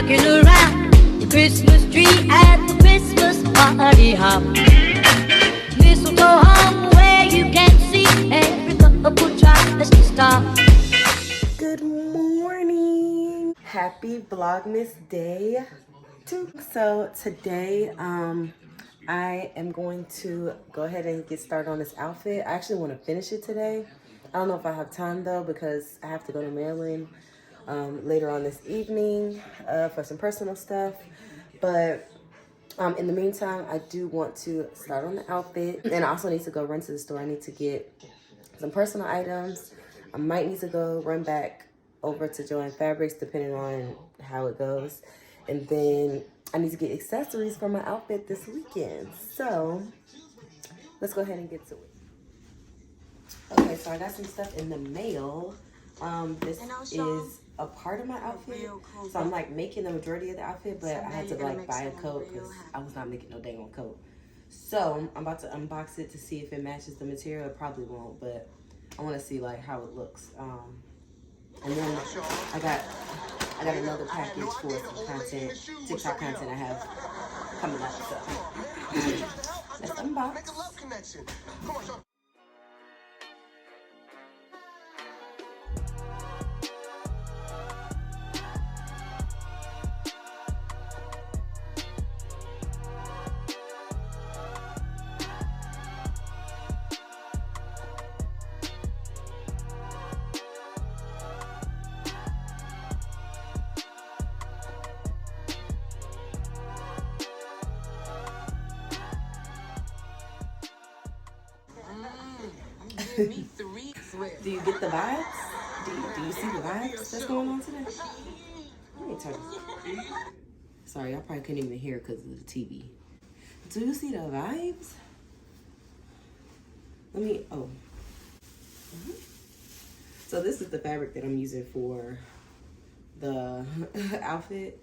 rocking around the Christmas tree at the Christmas party hop. Mistletoe hung where you can see every couple tries to stop. Good morning. Happy Vlogmas day 2. So today I am going to go ahead and get started on this outfit. I actually want to finish it today. I don't know if I have time though, because I have to go to Maryland later on this evening for some personal stuff. But in the meantime, I do want to start on the outfit. And I also need to go run to the store. I need to get some personal items. I might need to go run back over to Joann Fabrics depending on how it goes. And then I need to get accessories for my outfit this weekend. So let's go ahead and get to it. Okay, so I got some stuff in the mail. This is a part of my outfit. So I'm like making the majority of the outfit, but I had to like buy a coat because I was not making no dang on coat. So I'm about to unbox it to see if it matches the material. It probably won't, but I want to see like how it looks. And then I got another package for some content, TikTok content I have coming up. So let's unbox. Do you get the vibes? Do you see the vibes that's going on today? Let me turn this. Sorry, I probably couldn't even hear because of the TV. Do you see the vibes? Let me, So this is the fabric that I'm using for the outfit.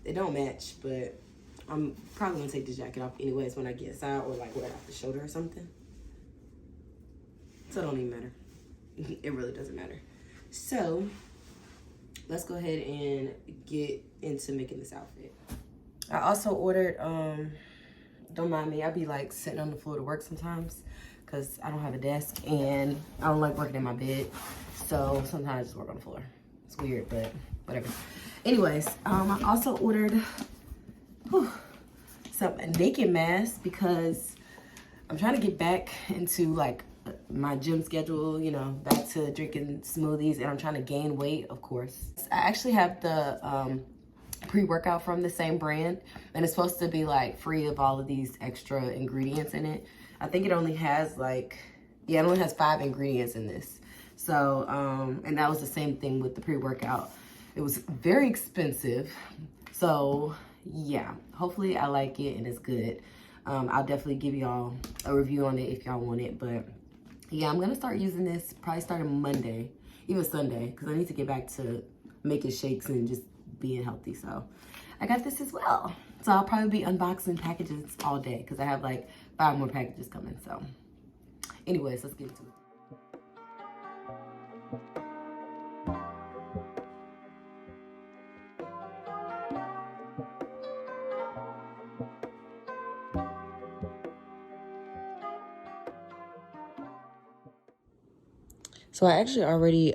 It don't match, but I'm probably gonna take the jacket off anyways when I get inside, or like wear it off the shoulder or something. So it don't even matter. It really doesn't matter. So let's go ahead and get into making this outfit. I also ordered, don't mind me, I be like sitting on the floor to work sometimes because I don't have a desk and I don't like working in my bed. So sometimes I just work on the floor. It's weird, but whatever. Anyways, I also ordered some naked masks because I'm trying to get back into like my gym schedule, you know, back to drinking smoothies, and I'm trying to gain weight, of course. I actually have the pre-workout from the same brand, and it's supposed to be like free of all of these extra ingredients in it. I think it only has like, yeah, it only has 5 ingredients in this. So, and that was the same thing with the pre-workout. It was very expensive. So yeah, hopefully I like it and it's good. I'll definitely give y'all a review on it if y'all want it, but yeah, I'm gonna start using this probably starting Monday, even Sunday, because I need to get back to making shakes and just being healthy. So I got this as well. So I'll probably be unboxing packages all day because I have like 5 more packages coming. So anyways, let's get into it. So I actually already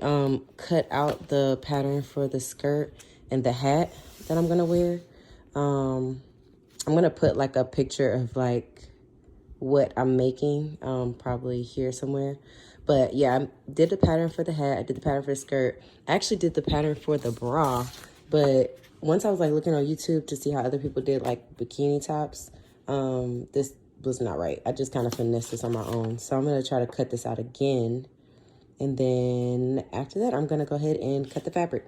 cut out the pattern for the skirt and the hat that I'm gonna wear. I'm gonna put like a picture of like what I'm making, probably here somewhere. But yeah, I did the pattern for the hat, I did the pattern for the skirt. I actually did the pattern for the bra, but once I was like looking on YouTube to see how other people did like bikini tops, this was not right. I just kind of finessed this on my own. So I'm gonna try to cut this out again. And then after that, I'm gonna go ahead and cut the fabric.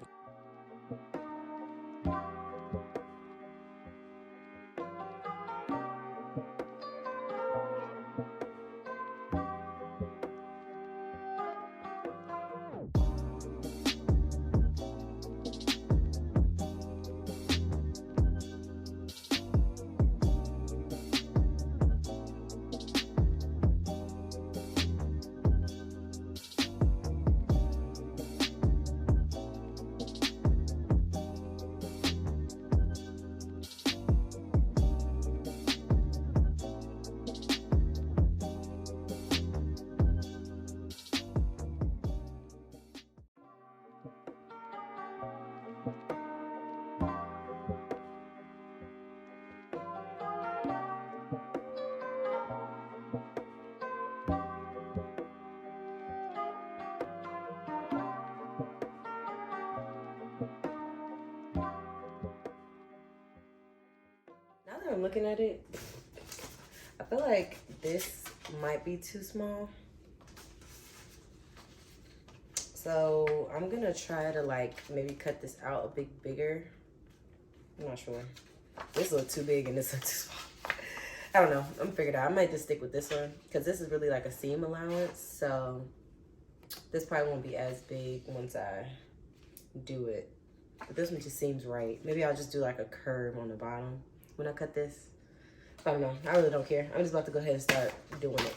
Now that I'm looking at it, I feel like this might be too small. So I'm gonna try to like maybe cut this out a bit bigger. I'm not sure. This looks too big and this looks too small. I don't know. I'm gonna figure it out. I might just stick with this one because this is really like a seam allowance. So this probably won't be as big once I do it. But this one just seems right. Maybe I'll just do like a curve on the bottom when I cut this. I don't know. I really don't care. I'm just about to go ahead and start doing it.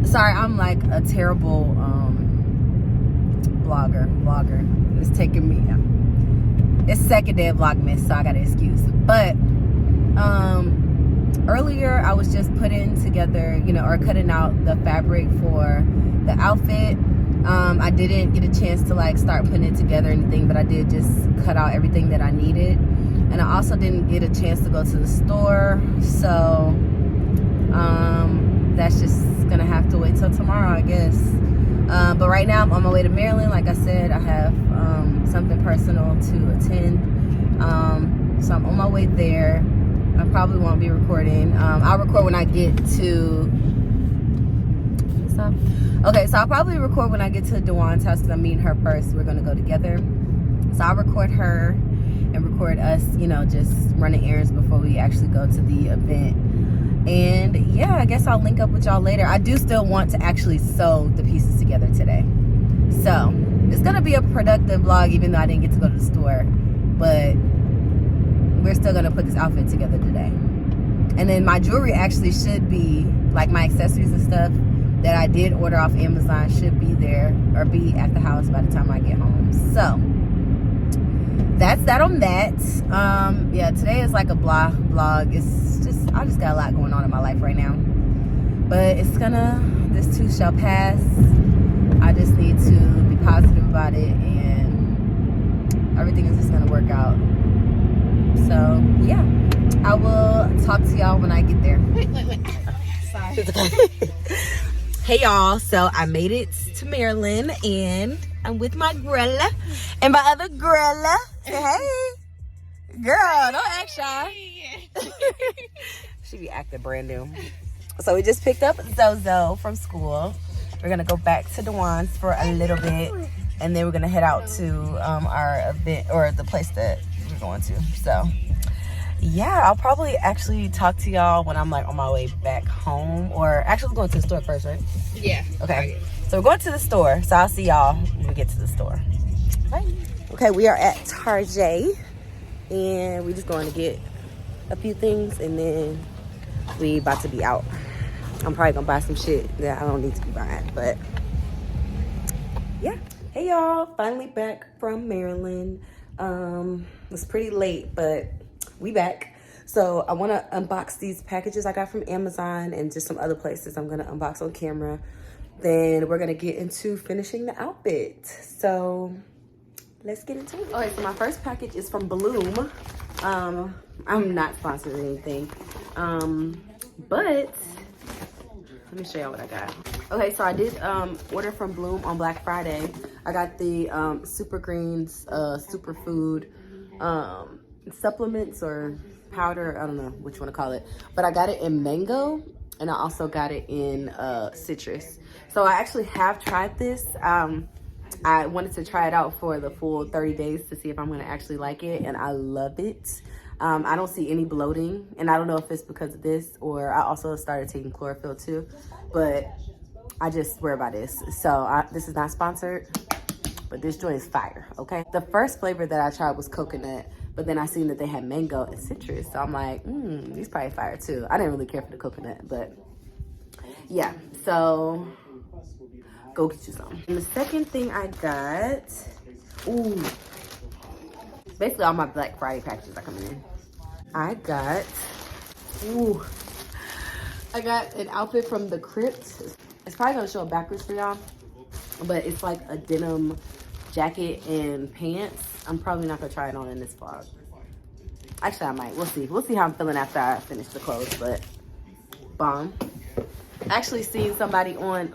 Sorry, I'm like a terrible vlogger. It's taking me, it's second day of Vlogmas, so I got an excuse. But earlier I was just putting together, you know, or cutting out the fabric for the outfit. I didn't get a chance to like start putting it together or anything, but I did just cut out everything that I needed. And I also didn't get a chance to go to the store, so that's just gonna have to wait till tomorrow, I guess. But right now I'm on my way to Maryland. Like I said, I have something personal to attend, so I'm on my way there. I probably won't be recording. I'll record when I get to okay, so I'll probably record when I get to Dewan's house because I'm meeting her first. We're gonna go together, so I'll record her and record us, you know, just running errands before we actually go to the event. And yeah, I guess I'll link up with y'all later. I do still want to actually sew the pieces together today, so it's gonna be a productive vlog even though I didn't get to go to the store, but we're still gonna put this outfit together today. And then my jewelry actually should be, like my accessories and stuff that I did order off Amazon, should be there or be at the house by the time I get home. So that's that on that. Yeah, today is like a vlog. It's just, I just got a lot going on in my life right now, but it's gonna, this too shall pass. I just need to be positive about it and everything is just gonna work out. So yeah, I will talk to y'all when I get there. Wait. Sorry. Hey y'all, so I made it to Maryland and I'm with my grella and my other grella. Say hey. Girl, don't act shy. She be acting brand new. So we just picked up Zozo from school. We're gonna go back to Dewan's for a little bit and then we're gonna head out to our event, or the place that we're going to. So yeah, I'll probably actually talk to y'all when I'm like on my way back home, or actually we're going to the store first, right? Yeah. Okay. So we're going to the store, so I'll see y'all when we get to the store. Bye. Okay, we are at Tarjay and we're just going to get a few things and then we about to be out. I'm probably gonna buy some shit that I don't need to be buying, but yeah. Hey y'all, finally back from Maryland. It's pretty late, but we back. So I want to unbox these packages I got from Amazon and just some other places I'm going to unbox on camera. Then we're going to get into finishing the outfit. So let's get into it. Okay, so my first package is from Bloom. I'm not sponsored or anything. But let me show y'all what I got. Okay, so I did order from Bloom on Black Friday. I got the Super Greens superfood supplements or powder, I don't know which one to call it, but I got it in mango. and I also got it in citrus. So I actually have tried this. I wanted to try it out for the full 30 days to see if I'm gonna actually like it, and I love it. I don't see any bloating, and I don't know if it's because of this, or I also started taking chlorophyll too, but I just swear by this. So this is not sponsored, but this joint is fire, okay? The first flavor that I tried was coconut, but then I seen that they had mango and citrus, so I'm like, these probably fire too. I didn't really care for the coconut, but yeah, so go get you some. And the second thing I got, basically all my Black Friday packages are coming in. I got an outfit from the Crypt. It's probably gonna show up backwards for y'all, but it's like a denim jacket and pants. I'm probably not gonna try it on in this vlog. Actually, I might. We'll see. We'll see how I'm feeling after I finish the clothes, but bomb. Actually seen somebody on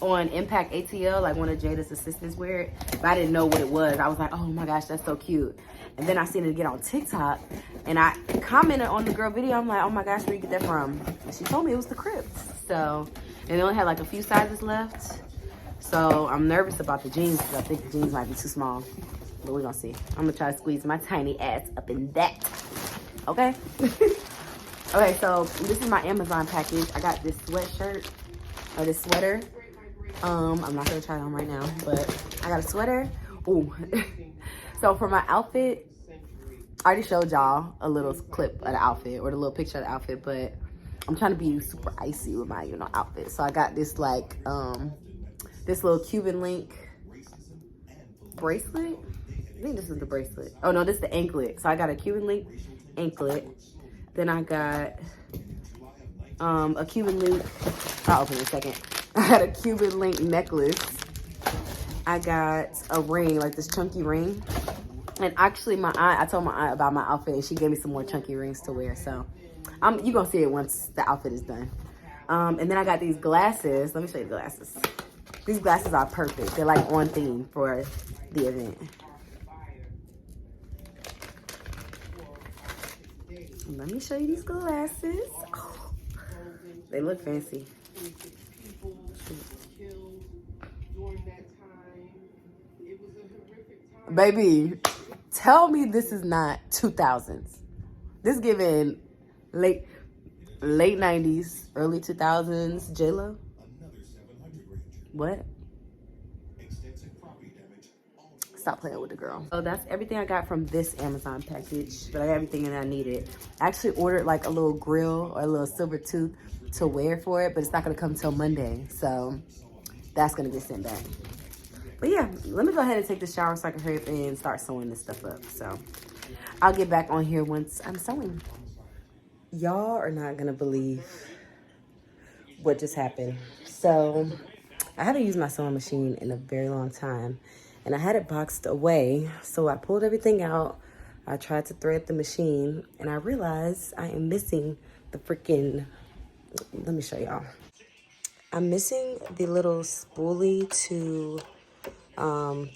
on Impact ATL, like one of Jada's assistants wear it, but I didn't know what it was. I was like, oh my gosh, that's so cute. And then I seen it get on TikTok, and I commented on the girl video. I'm like, oh my gosh, where you get that from? And she told me it was the Crypt. So, and they only had like a few sizes left. So I'm nervous about the jeans because I think the jeans might be too small. But we're gonna see. I'm gonna try to squeeze my tiny ass up in that. Okay? Okay, so this is my Amazon package. I got this sweatshirt, or this sweater. I'm not gonna try it on right now, but I got a sweater. Ooh. So for my outfit, I already showed y'all a little clip of the outfit, or the little picture of the outfit, but I'm trying to be super icy with my, outfit. So I got this like, this little Cuban link bracelet. I think this is the bracelet. Oh no, this is the anklet. So I got a Cuban link anklet. Then I got a Cuban link, I'll open it in a second. I got a Cuban link necklace. I got a ring, like this chunky ring. And actually I told my aunt about my outfit, and she gave me some more chunky rings to wear. So you're gonna see it once the outfit is done. And then I got these glasses. Let me show you the glasses. These glasses are perfect. They're like on theme for the event. Let me show you these glasses. Oh, they look fancy. Baby, tell me this is not 2000s. This giving late 90s, early 2000s, J-Lo. What? Stop playing with the girl. So that's everything I got from this Amazon package, but I got everything that I needed. I actually ordered like a little grill or a little silver tooth to wear for it, but it's not gonna come till Monday, so that's gonna get sent back. But yeah, let me go ahead and take the shower so I can hurry up and start sewing this stuff up. So I'll get back on here once I'm sewing. Y'all are not gonna believe what just happened. So I haven't used my sewing machine in a very long time, and I had it boxed away. So I pulled everything out. I tried to thread the machine, and I realized I am missing the freaking, let me show y'all. I'm missing the little spoolie to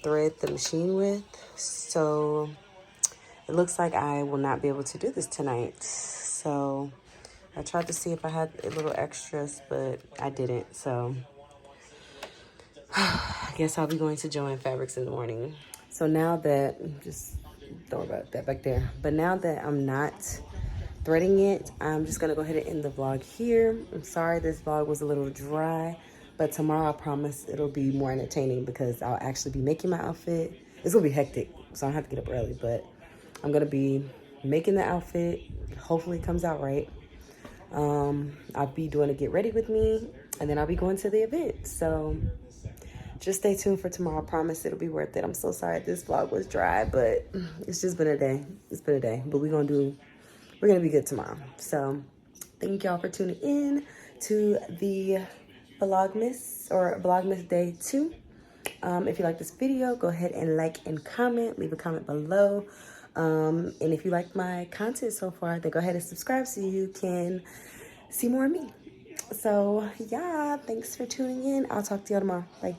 thread the machine with. So it looks like I will not be able to do this tonight. So I tried to see if I had a little extras, but I didn't. So I guess I'll be going to Joann Fabrics in the morning. So now that, just throw that back there. But now that I'm not threading it, I'm just gonna go ahead and end the vlog here. I'm sorry this vlog was a little dry, but tomorrow I promise it'll be more entertaining because I'll actually be making my outfit. It's gonna be hectic, so I don't have to get up early, but I'm gonna be making the outfit. Hopefully it comes out right. I'll be doing a get ready with me, and then I'll be going to the event. So just stay tuned for tomorrow. I promise it'll be worth it. I'm so sorry this vlog was dry, but it's just been a day. It's been a day, but we're gonna be good tomorrow. So thank y'all for tuning in to the Vlogmas, or Vlogmas Day 2. If you like this video, go ahead and like and comment. Leave a comment below. And if you like my content so far, then go ahead and subscribe so you can see more of me. So yeah, thanks for tuning in. I'll talk to y'all tomorrow. Bye.